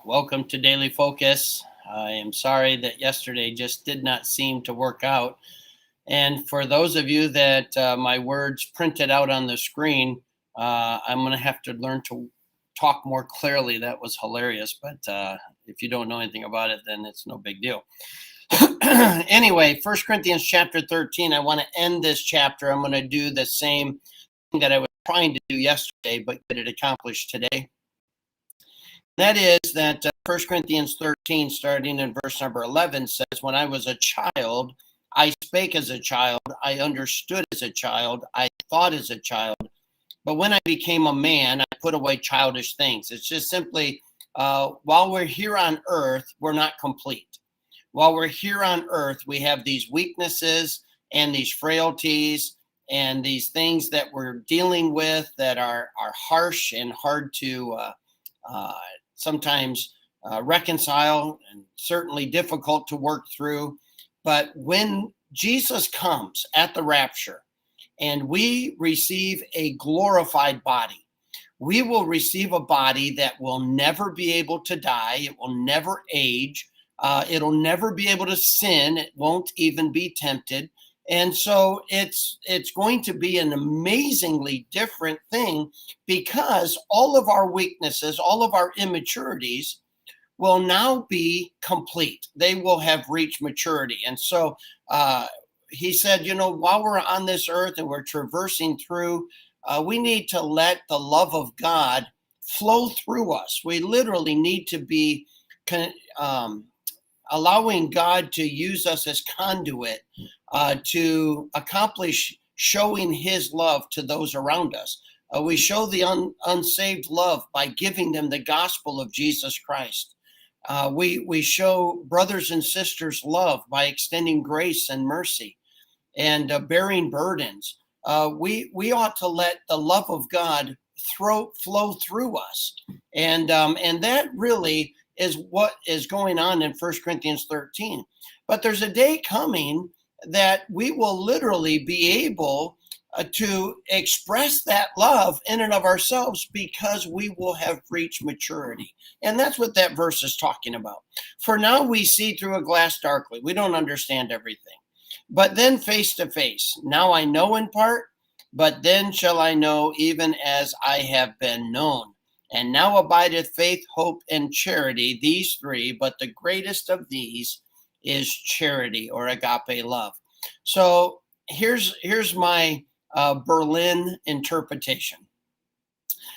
Welcome to Daily Focus. I am sorry that yesterday just did not seem to work out. And for those of you that my words printed out on the screen, I'm going to have to learn to talk more clearly. That was hilarious. But if you don't know anything about it, then it's no big deal. Anyway, 1 Corinthians chapter 13, I want to end this chapter. I'm going to do the same thing that I was trying to do yesterday, but get it accomplished today. That is that 1 Corinthians 13, starting in verse number 11, says, "When I was a child, I spake as a child, I understood as a child, I thought as a child. But when I became a man, I put away childish things." It's just simply, while we're here on earth, we're not complete. While we're here on earth, we have these weaknesses and these frailties and these things that we're dealing with that are harsh and hard to sometimes reconcile and certainly difficult to work through. But when Jesus comes at the rapture and we receive a glorified body, we will receive a body that will never be able to die. It will never age. It'll never be able to sin. It won't even be tempted. And so it's going to be an amazingly different thing, because all of our weaknesses, all of our immaturities will now be complete. They will have reached maturity. And so he said, while we're on this earth and we're traversing through, we need to let the love of God flow through us. We literally need to be allowing God to use us as conduit to accomplish showing his love to those around us. We show the unsaved love by giving them the gospel of Jesus Christ. We show brothers and sisters love by extending grace and mercy and bearing burdens. We ought to let the love of God flow through us. And that really is what is going on in 1 Corinthians 13. But there's a day coming that we will literally be able to express that love in and of ourselves, because we will have reached maturity. And that's what that verse is talking about. For now we see through a glass darkly. We don't understand everything. But then face to face. Now I know in part, but then shall I know even as I have been known. And now abideth faith, hope, and charity, these three, but the greatest of these is charity, or agape love. So here's my Berlin interpretation.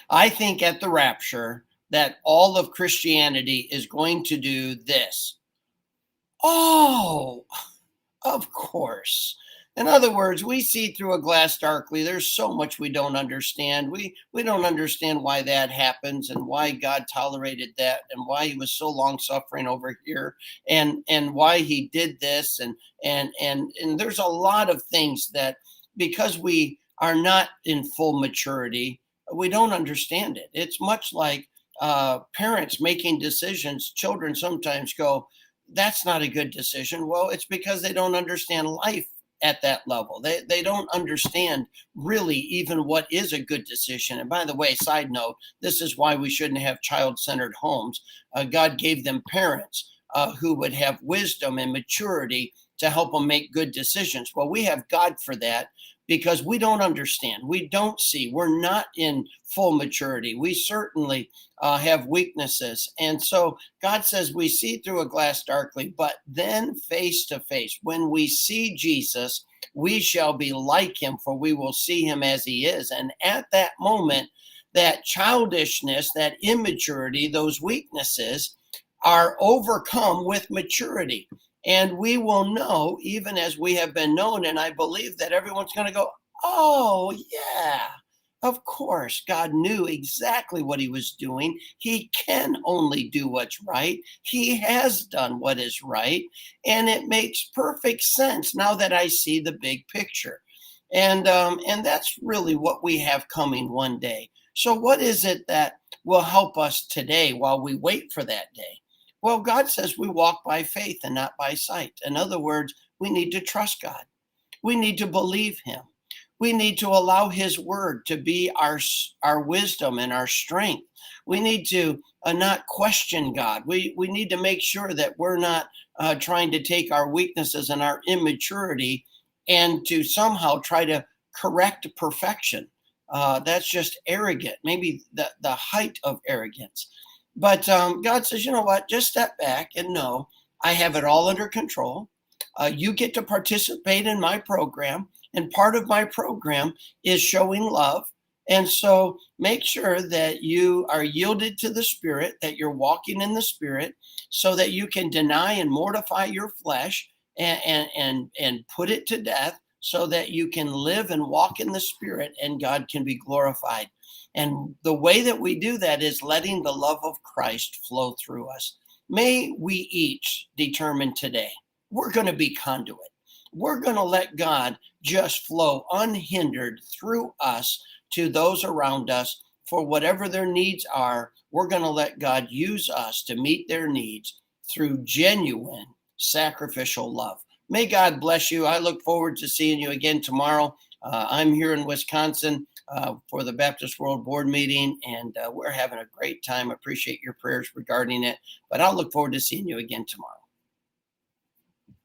I think at the rapture that all of Christianity is going to do this. Oh, of course. In other words, we see through a glass darkly. There's so much we don't understand. We don't understand why that happens, and why God tolerated that, and why he was so long suffering over here, and why he did this, and there's a lot of things that, because we are not in full maturity, we don't understand it. It's much like parents making decisions. Children sometimes go, "That's not a good decision." Well, it's because they don't understand life at that level. They don't understand really even what is a good decision. And by the way, side note, this is why we shouldn't have child-centered homes. God gave them parents who would have wisdom and maturity to help them make good decisions. Well, we have God for that, because we don't understand. We don't see. We're not in full maturity. We certainly have weaknesses. And so God says we see through a glass darkly, but then face to face. When we see Jesus, we shall be like him, for we will see him as he is. And at that moment, that childishness, that immaturity, those weaknesses are overcome with maturity. And we will know, even as we have been known. And I believe that everyone's going to go, "Oh, yeah, of course, God knew exactly what he was doing. He can only do what's right. He has done what is right. And it makes perfect sense now that I see the big picture." And that's really what we have coming one day. So what is it that will help us today while we wait for that day? Well, God says we walk by faith and not by sight. In other words, we need to trust God. We need to believe him. We need to allow his word to be our wisdom and our strength. We need to not question God. We need to make sure that we're not trying to take our weaknesses and our immaturity and to somehow try to correct perfection. That's just arrogant, maybe the height of arrogance. But God says, you know what? Just step back and know I have it all under control. You get to participate in my program, and part of my program is showing love. And so make sure that you are yielded to the Spirit, that you're walking in the Spirit, so that you can deny and mortify your flesh and put it to death, so that you can live and walk in the Spirit and God can be glorified. And the way that we do that is letting the love of Christ flow through us. May we each determine today we're going to be conduit. We're going to let God just flow unhindered through us to those around us for whatever their needs are. We're going to let God use us to meet their needs through genuine sacrificial love. May God bless you. I look forward to seeing you again tomorrow. I'm here in Wisconsin for the Baptist World Board meeting, and we're having a great time. Appreciate your prayers regarding it, but I'll look forward to seeing you again tomorrow.